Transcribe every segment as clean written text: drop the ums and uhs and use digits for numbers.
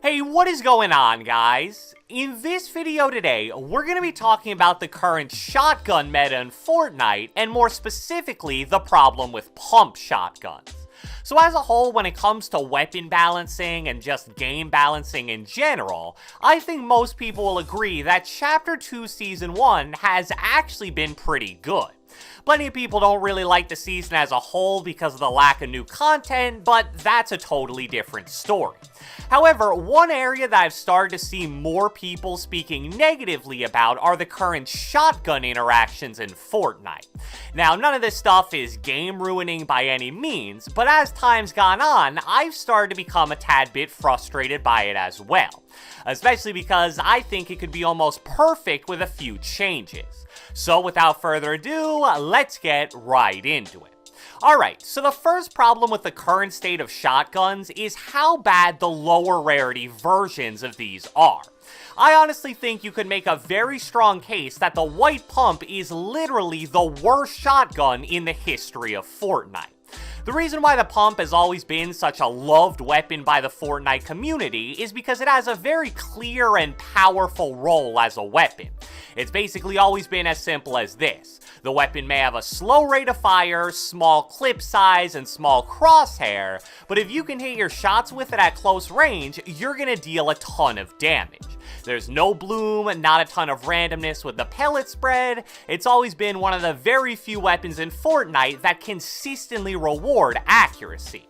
Hey, what is going on, guys? In this video today, we're going to be talking about the current shotgun meta in Fortnite, and more specifically, the problem with pump shotguns. So as a whole, when it comes to weapon balancing and just game balancing in general, I think most people will agree that Chapter 2 Season 1 has actually been pretty good. Plenty of people don't really like the season as a whole because of the lack of new content, but that's a totally different story. However, one area that I've started to see more people speaking negatively about are the current shotgun interactions in Fortnite. Now, none of this stuff is game ruining by any means, but as time's gone on, I've started to become a tad bit frustrated by it as well. Especially because I think it could be almost perfect with a few changes. So without further ado, let's get right into it. Alright, so the first problem with the current state of shotguns is how bad the lower rarity versions of these are. I honestly think you could make a very strong case that the white pump is literally the worst shotgun in the history of Fortnite. The reason why the pump has always been such a loved weapon by the Fortnite community is because it has a very clear and powerful role as a weapon. It's basically always been as simple as this. The weapon may have a slow rate of fire, small clip size, and small crosshair, but if you can hit your shots with it at close range, you're gonna deal a ton of damage. There's no bloom, not a ton of randomness with the pellet spread. It's always been one of the very few weapons in Fortnite that consistently reward accuracy.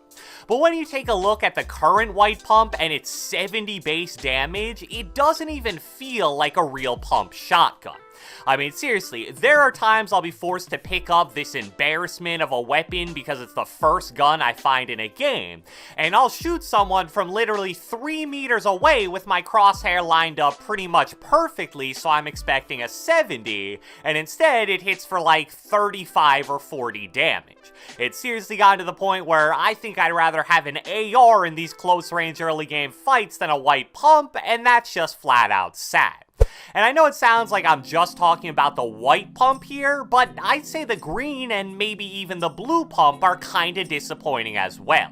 But when you take a look at the current white pump and its 70 base damage, it doesn't even feel like a real pump shotgun. I mean, seriously, there are times I'll be forced to pick up this embarrassment of a weapon because it's the first gun I find in a game, and I'll shoot someone from literally 3 meters away with my crosshair lined up pretty much perfectly, so I'm expecting a 70, and instead it hits for like 35 or 40 damage. It's seriously gotten to the point where I think I'd rather have an AR in these close range early game fights than a white pump, and that's just flat out sad. And I know it sounds like I'm just talking about the white pump here, but I'd say the green and maybe even the blue pump are kinda disappointing as well.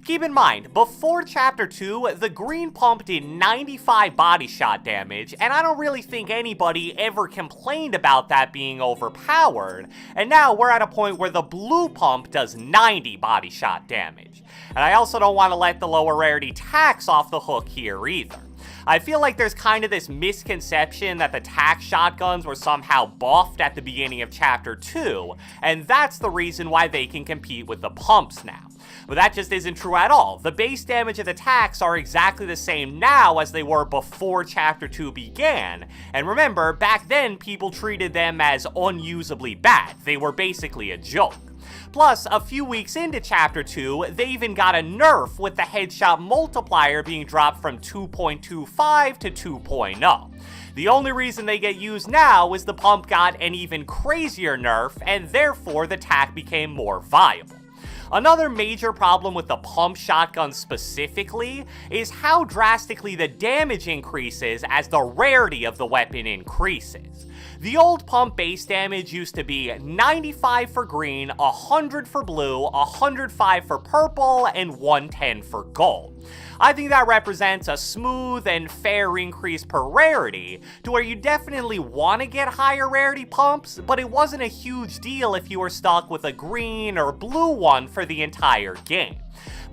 Keep in mind, before Chapter 2, the green pump did 95 body shot damage, and I don't really think anybody ever complained about that being overpowered, and now we're at a point where the blue pump does 90 body shot damage. And I also don't want to let the lower rarity tax off the hook here either. I feel like there's kind of this misconception that the tac shotguns were somehow buffed at the beginning of Chapter 2, and that's the reason why they can compete with the pumps now. But that just isn't true at all. The base damage of the tacs are exactly the same now as they were before Chapter 2 began, and remember, back then people treated them as unusably bad. They were basically a joke. Plus, a few weeks into Chapter 2, they even got a nerf with the headshot multiplier being dropped from 2.25 to 2.0. The only reason they get used now is the pump got an even crazier nerf, and therefore the tac became more viable. Another major problem with the pump shotgun specifically is how drastically the damage increases as the rarity of the weapon increases. The old pump base damage used to be 95 for green, 100 for blue, 105 for purple, and 110 for gold. I think that represents a smooth and fair increase per rarity, to where you definitely want to get higher rarity pumps, but it wasn't a huge deal if you were stuck with a green or blue one for the entire game.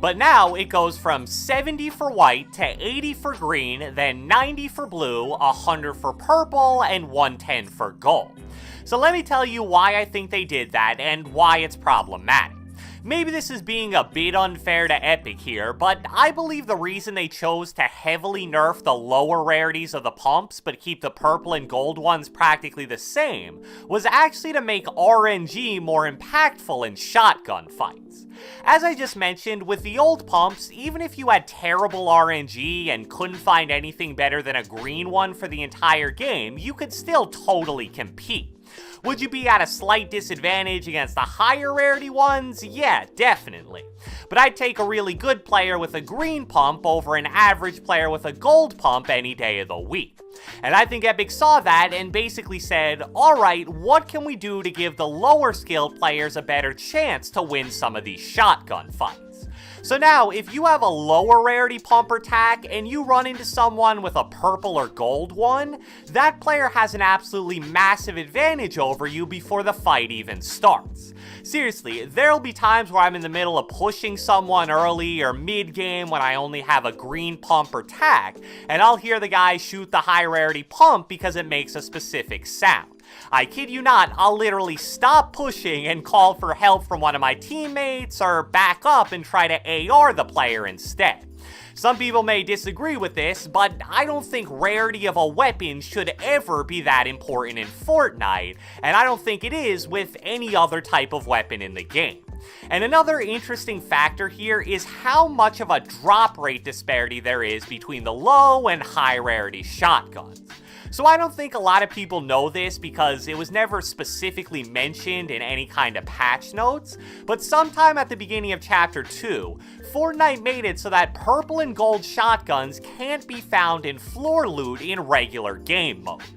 But now it goes from 70 for white to 80 for green, then 90 for blue, 100 for purple, and 110 for gold. So let me tell you why I think they did that and why it's problematic. Maybe this is being a bit unfair to Epic here, but I believe the reason they chose to heavily nerf the lower rarities of the pumps but keep the purple and gold ones practically the same was actually to make RNG more impactful in shotgun fights. As I just mentioned, with the old pumps, even if you had terrible RNG and couldn't find anything better than a green one for the entire game, you could still totally compete. Would you be at a slight disadvantage against the higher rarity ones? Yeah, definitely. But I'd take a really good player with a green pump over an average player with a gold pump any day of the week. And I think Epic saw that and basically said, alright, what can we do to give the lower skilled players a better chance to win some of these shotgun fights? So now, if you have a lower rarity pump or tack and you run into someone with a purple or gold one, that player has an absolutely massive advantage over you before the fight even starts. Seriously, there'll be times where I'm in the middle of pushing someone early or mid-game when I only have a green pump or tack, and I'll hear the guy shoot the high rarity pump because it makes a specific sound. I kid you not, I'll literally stop pushing and call for help from one of my teammates or back up and try to AR the player instead. Some people may disagree with this, but I don't think rarity of a weapon should ever be that important in Fortnite, and I don't think it is with any other type of weapon in the game. And another interesting factor here is how much of a drop rate disparity there is between the low and high rarity shotguns. So I don't think a lot of people know this because it was never specifically mentioned in any kind of patch notes, but sometime at the beginning of Chapter 2, Fortnite made it so that purple and gold shotguns can't be found in floor loot in regular game modes.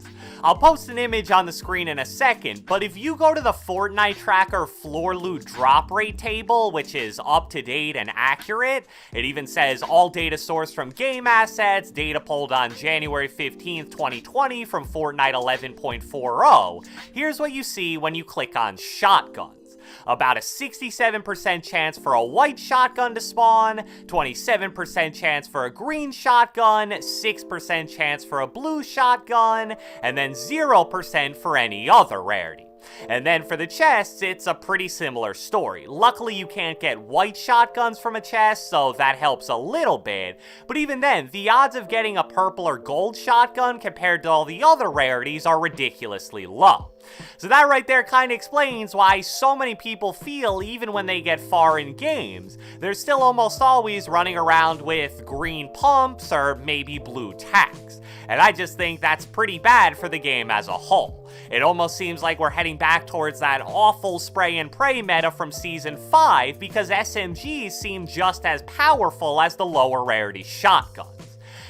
I'll post an image on the screen in a second, but if you go to the Fortnite Tracker floor loot drop rate table, which is up to date and accurate, it even says all data sourced from game assets, data pulled on January 15th, 2020 from Fortnite 11.40, here's what you see when you click on shotguns. About a 67% chance for a white shotgun to spawn, 27% chance for a green shotgun, 6% chance for a blue shotgun, and then 0% for any other rarity. And then for the chests, it's a pretty similar story. Luckily, you can't get white shotguns from a chest, so that helps a little bit. But even then, the odds of getting a purple or gold shotgun compared to all the other rarities are ridiculously low. So that right there kind of explains why so many people feel even when they get far in games, they're still almost always running around with green pumps or maybe blue tacks. And I just think that's pretty bad for the game as a whole. It almost seems like we're heading back towards that awful spray and pray meta from Season 5 because SMGs seem just as powerful as the lower rarity shotguns.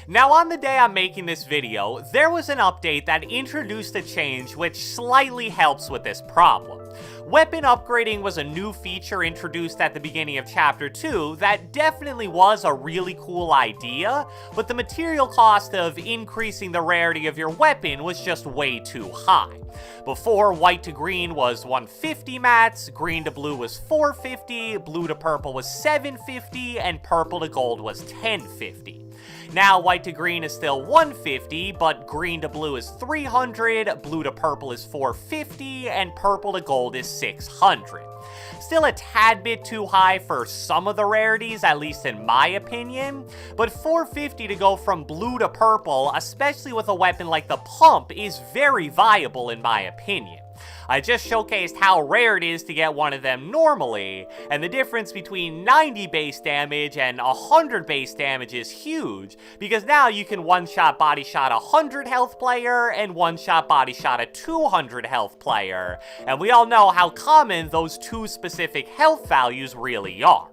Now on the day I'm making this video, there was an update that introduced a change which slightly helps with this problem. Weapon upgrading was a new feature introduced at the beginning of Chapter 2 that definitely was a really cool idea, but the material cost of increasing the rarity of your weapon was just way too high. Before, white to green was 150 mats, green to blue was 450, blue to purple was 750, and purple to gold was 1050. Now, white to green is still 150, but green to blue is 300, blue to purple is 450, and purple to gold is 600. Still a tad bit too high for some of the rarities, at least in my opinion, but 450 to go from blue to purple, especially with a weapon like the pump, is very viable in my opinion. I just showcased how rare it is to get one of them normally, and the difference between 90 base damage and 100 base damage is huge, because now you can one-shot body shot a 100 health player and one-shot body shot a 200 health player, and we all know how common those two specific health values really are.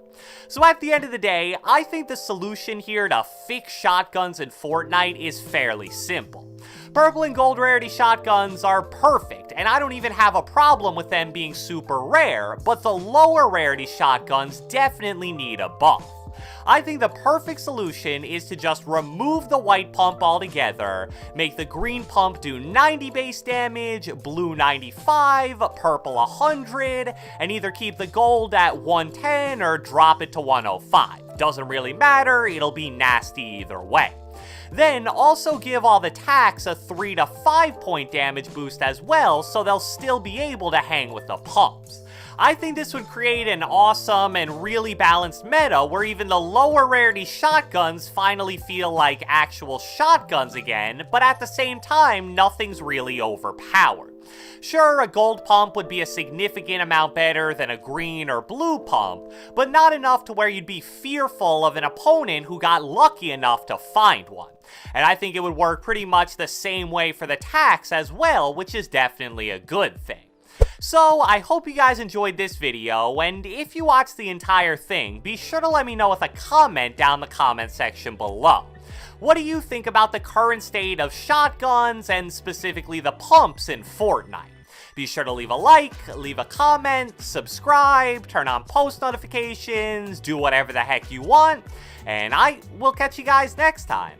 So at the end of the day, I think the solution here to fix shotguns in Fortnite is fairly simple. Purple and gold rarity shotguns are perfect, and I don't even have a problem with them being super rare, but the lower rarity shotguns definitely need a buff. I think the perfect solution is to just remove the white pump altogether, make the green pump do 90 base damage, blue 95, purple 100, and either keep the gold at 110 or drop it to 105. Doesn't really matter, it'll be nasty either way. Then also give all the tacks a 3 to 5 point damage boost as well, so they'll still be able to hang with the pumps. I think this would create an awesome and really balanced meta where even the lower rarity shotguns finally feel like actual shotguns again, but at the same time, nothing's really overpowered. Sure, a gold pump would be a significant amount better than a green or blue pump, but not enough to where you'd be fearful of an opponent who got lucky enough to find one. And I think it would work pretty much the same way for the tacks as well, which is definitely a good thing. So, I hope you guys enjoyed this video, and if you watched the entire thing, be sure to let me know with a comment down the comment section below. What do you think about the current state of shotguns, and specifically the pumps in Fortnite? Be sure to leave a like, leave a comment, subscribe, turn on post notifications, do whatever the heck you want, and I will catch you guys next time.